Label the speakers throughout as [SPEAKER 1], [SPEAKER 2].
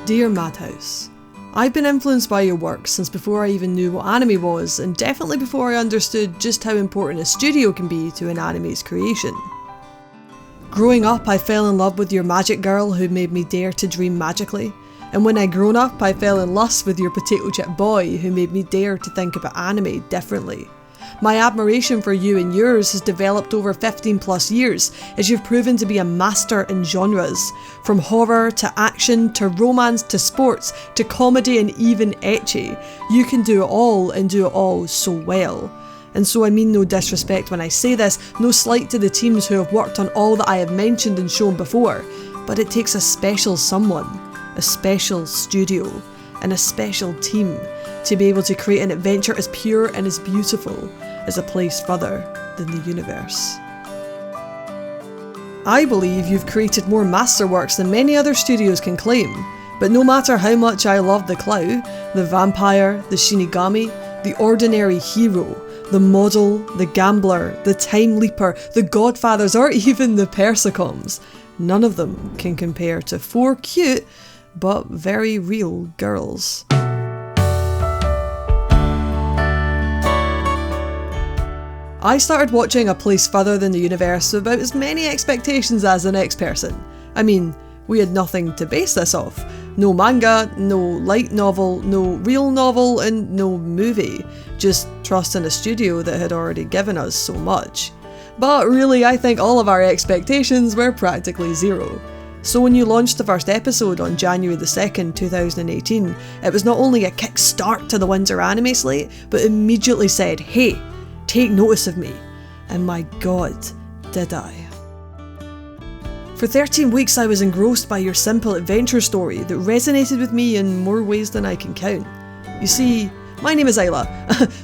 [SPEAKER 1] Dear Madhouse, I've been influenced by your work since before I even knew what anime was, and definitely before I understood just how important a studio can be to an anime's creation. Growing up, I fell in love with your magic girl who made me dare to dream magically, and when I grown up, I fell in lust with your potato chip boy who made me dare to think about anime differently. My admiration for you and yours has developed over 15 plus years as you've proven to be a master in genres. From horror to action to romance to sports to comedy and even ecchi. You can do it all and do it all so well. And so I mean no disrespect when I say this, no slight to the teams who have worked on all that I have mentioned and shown before, but it takes a special someone, a special studio, and a special team to be able to create an adventure as pure and as beautiful as a place further than the universe. I believe you've created more masterworks than many other studios can claim, but no matter how much I love the Clow, the vampire, the Shinigami, the ordinary hero, the model, the gambler, the time leaper, the godfathers, or even the persicoms, none of them can compare to 4 cute but very real girls. I started watching A Place Further Than the Universe with about as many expectations as the next person. I mean, we had nothing to base this off. No manga, no light novel, no real novel, and no movie. Just trust in a studio that had already given us so much. But really, I think all of our expectations were practically zero. So when you launched the first episode on January the 2nd, 2018, it was not only a kick-start to the winter anime slate, but immediately said, hey, take notice of me. And my god, did I. For 13 weeks I was engrossed by your simple adventure story that resonated with me in more ways than I can count. You see, my name is Isla.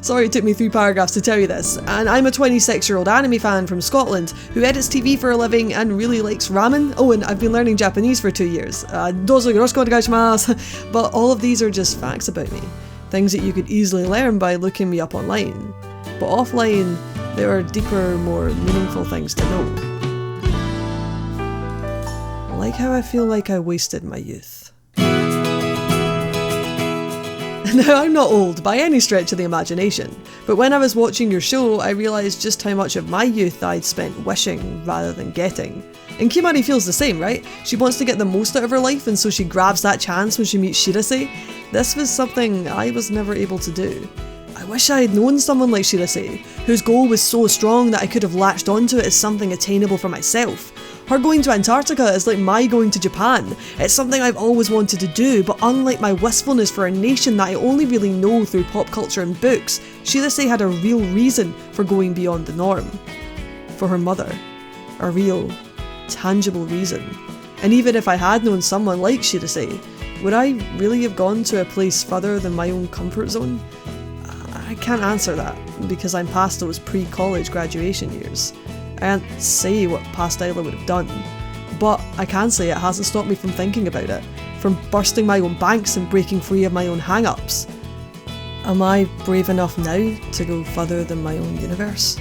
[SPEAKER 1] Sorry it took me 3 paragraphs to tell you this, and I'm a 26-year-old anime fan from Scotland who edits TV for a living and really likes ramen. Oh, and I've been learning Japanese for 2 years. Dozo yoroshiku onegaishimasu. But all of these are just facts about me. Things that you could easily learn by looking me up online. But offline, there are deeper, more meaningful things to know. Like how I feel like I wasted my youth. Now, I'm not old by any stretch of the imagination, but when I was watching your show, I realised just how much of my youth I'd spent wishing rather than getting. And Kimari feels the same, right? She wants to get the most out of her life, and so she grabs that chance when she meets Shirase. This was something I was never able to do. I wish I had known someone like Shirase, whose goal was so strong that I could have latched onto it as something attainable for myself. Her going to Antarctica is like my going to Japan. It's something I've always wanted to do, but unlike my wistfulness for a nation that I only really know through pop culture and books, Shirase had a real reason for going beyond the norm. For her mother. A real, tangible reason. And even if I had known someone like Shirase, would I really have gone to a place further than my own comfort zone? I can't answer that, because I'm past those pre-college graduation years. I can't say what past Isla would have done, but I can say it hasn't stopped me from thinking about it, from bursting my own banks and breaking free of my own hang-ups. Am I brave enough now to go further than my own universe?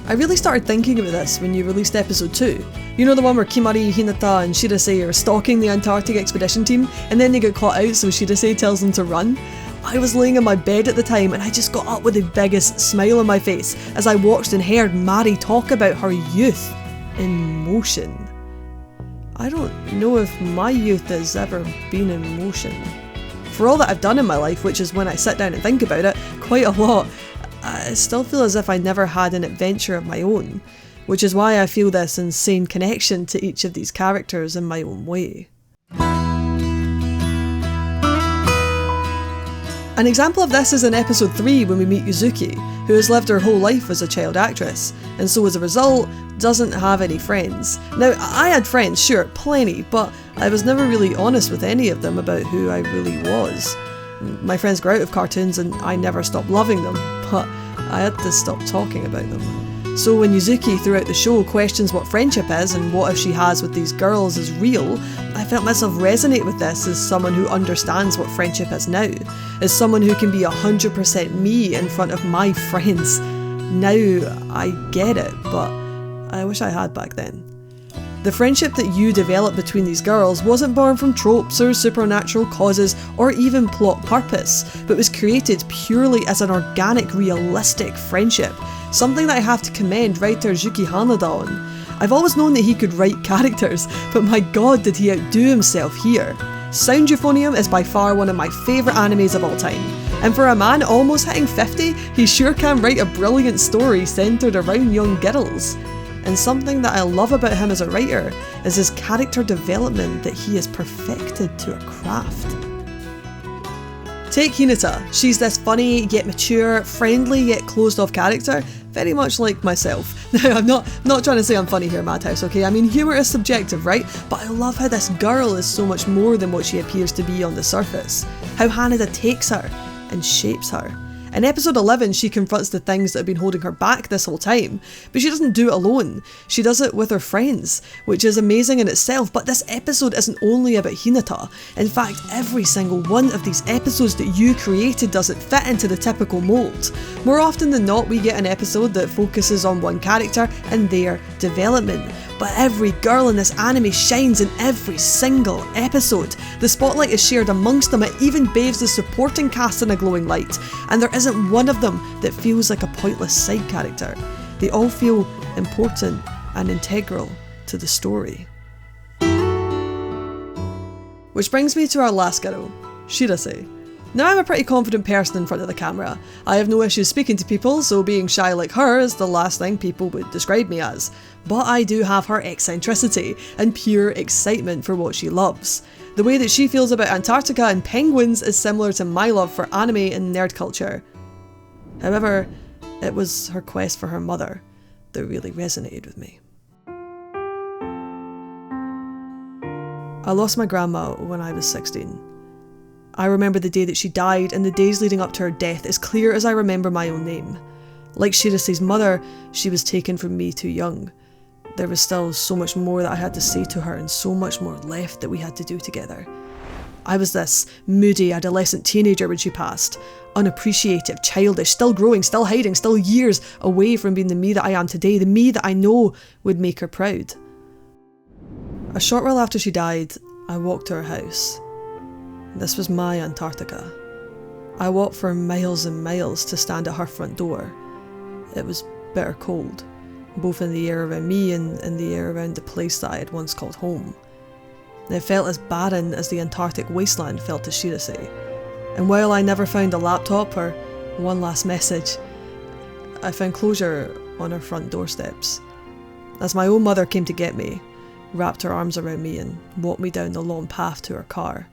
[SPEAKER 1] I really started thinking about this when you released episode 2. You know, the one where Kimari, Hinata and Shirase are stalking the Antarctic expedition team, and then they get caught out so Shirase tells them to run? I was laying in my bed at the time and I just got up with the biggest smile on my face as I watched and heard Mari talk about her youth in motion. I don't know if my youth has ever been in motion. For all that I've done in my life, which is when I sit down and think about it, quite a lot, I still feel as if I never had an adventure of my own, which is why I feel this insane connection to each of these characters in my own way. An example of this is in episode 3 when we meet Yuzuki, who has lived her whole life as a child actress, and so as a result, doesn't have any friends. Now, I had friends, sure, plenty, but I was never really honest with any of them about who I really was. My friends grew out of cartoons and I never stopped loving them, but I had to stop talking about them. So when Yuzuki throughout the show questions what friendship is and what if she has with these girls is real, I felt myself resonate with this as someone who understands what friendship is now, as someone who can be 100% me in front of my friends. Now I get it, but I wish I had back then. The friendship that you developed between these girls wasn't born from tropes or supernatural causes or even plot purpose, but was created purely as an organic, realistic friendship, something that I have to commend writer Yuki Hanada on. I've always known that he could write characters, but my god did he outdo himself here. Sound Euphonium is by far one of my favourite animes of all time, and for a man almost hitting 50, he sure can write a brilliant story centred around young girls. And something that I love about him as a writer is his character development that he has perfected to a craft. Take Hinata. She's this funny yet mature, friendly yet closed off character, very much like myself. Now I'm not trying to say I'm funny here, Madhouse, okay? I mean, humour is subjective, right? But I love how this girl is so much more than what she appears to be on the surface. How Hanada takes her and shapes her. In episode 11, she confronts the things that have been holding her back this whole time, but she doesn't do it alone. She does it with her friends, which is amazing in itself, but this episode isn't only about Hinata. In fact, every single one of these episodes that you created doesn't fit into the typical mould. More often than not, we get an episode that focuses on one character and their development. But every girl in this anime shines in every single episode. The spotlight is shared amongst them, it even bathes the supporting cast in a glowing light, and there isn't one of them that feels like a pointless side character. They all feel important and integral to the story. Which brings me to our last girl, Shirase. Now I'm a pretty confident person in front of the camera. I have no issues speaking to people, so being shy like her is the last thing people would describe me as. But I do have her eccentricity and pure excitement for what she loves. The way that she feels about Antarctica and penguins is similar to my love for anime and nerd culture. However, it was her quest for her mother that really resonated with me. I lost my grandma when I was 16. I remember the day that she died and the days leading up to her death as clear as I remember my own name. Like Shirase's mother, she was taken from me too young. There was still so much more that I had to say to her and so much more left that we had to do together. I was this moody adolescent teenager when she passed, unappreciative, childish, still growing, still hiding, still years away from being the me that I am today, the me that I know would make her proud. A short while after she died, I walked to her house. This was my Antarctica. I walked for miles and miles to stand at her front door. It was bitter cold, both in the air around me and in the air around the place that I had once called home. It felt as barren as the Antarctic wasteland felt to Shirase. And while I never found a laptop or one last message, I found closure on her front doorsteps. As my own mother came to get me, wrapped her arms around me and walked me down the long path to her car,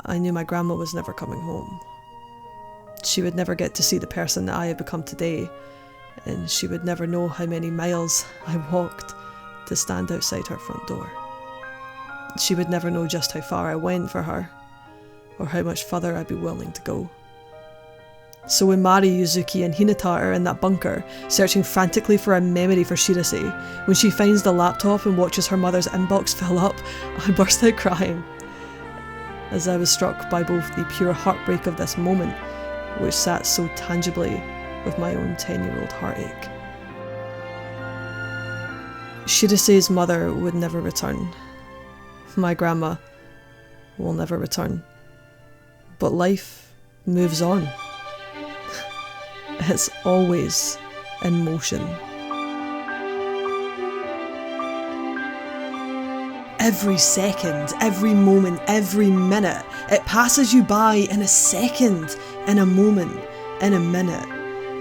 [SPEAKER 1] I knew my grandma was never coming home. She would never get to see the person that I had become today, and she would never know how many miles I walked to stand outside her front door. She would never know just how far I went for her, or how much further I'd be willing to go. So when Mari, Yuzuki and Hinata are in that bunker, searching frantically for a memory for Shirase, when she finds the laptop and watches her mother's inbox fill up, I burst out crying, as I was struck by both the pure heartbreak of this moment, which sat so tangibly with my own 10-year-old heartache. Shirase's mother would never return. My grandma will never return. But life moves on. It's always in motion. Every second, every moment, every minute, it passes you by in a second, in a moment, in a minute.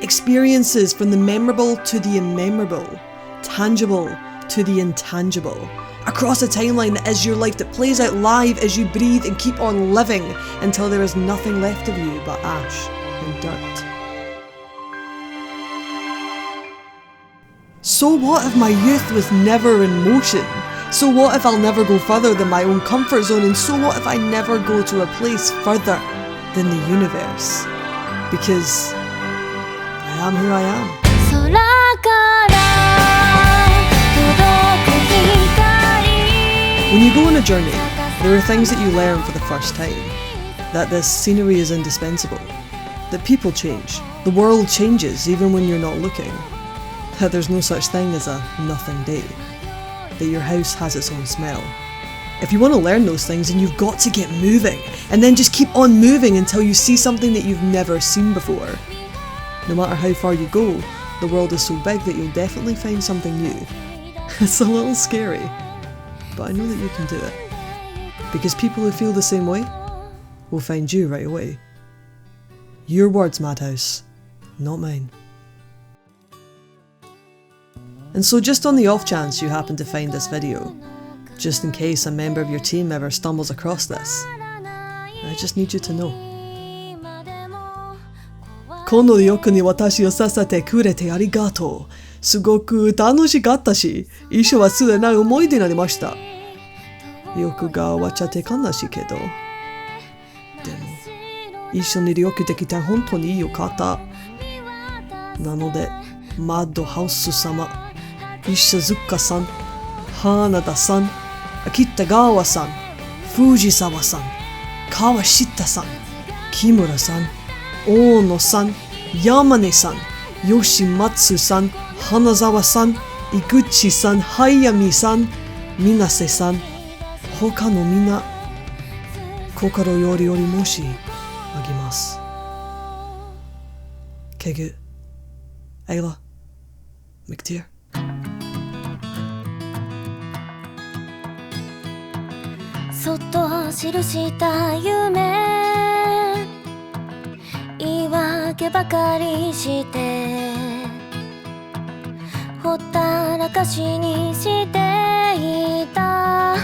[SPEAKER 1] Experiences from the memorable to the immemorable, tangible to the intangible, across a timeline that is your life that plays out live as you breathe and keep on living until there is nothing left of you but ash and dirt. So what if my youth was never in motion? So what if I'll never go further than my own comfort zone? And so what if I never go to a place further than the universe? Because I am who I am. When you go on a journey, there are things that you learn for the first time. That this scenery is indispensable. That people change. The world changes even when you're not looking. That there's no such thing as a nothing day. that your house has its own smell. If you want to learn those things, then you've got to get moving, and then just keep on moving until you see something that you've never seen before. No matter how far you go, the world is so big that you'll definitely find something new. It's a little scary, but I know that you can do it. Because people who feel the same way will find you right away. Your words, Madhouse, not mine. And so just on the off chance you happen to find this video, just in case a member of your team ever stumbles across this, I just need you to know. この欲に私をさせてくれてありがとう。すごく楽しかったし、一緒は忘れない思い出になりました。欲が終わっちゃって悲しいけど。でも、一緒に旅行できて本当に良かった。なので、マッドハウス様、石塚さん、花田さん、北川さん、藤沢さん、川下さん、木村さん、大野さん、山根さん、吉松さん、花沢さん、井口さん、早見さん、水瀬さん、他のみんな、心より申し上げます。Kegu, Ayla, McTeer.
[SPEAKER 2] そっと記した夢、言い訳ばかりしてほったらかしにしていた。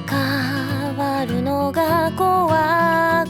[SPEAKER 2] 変わるのが怖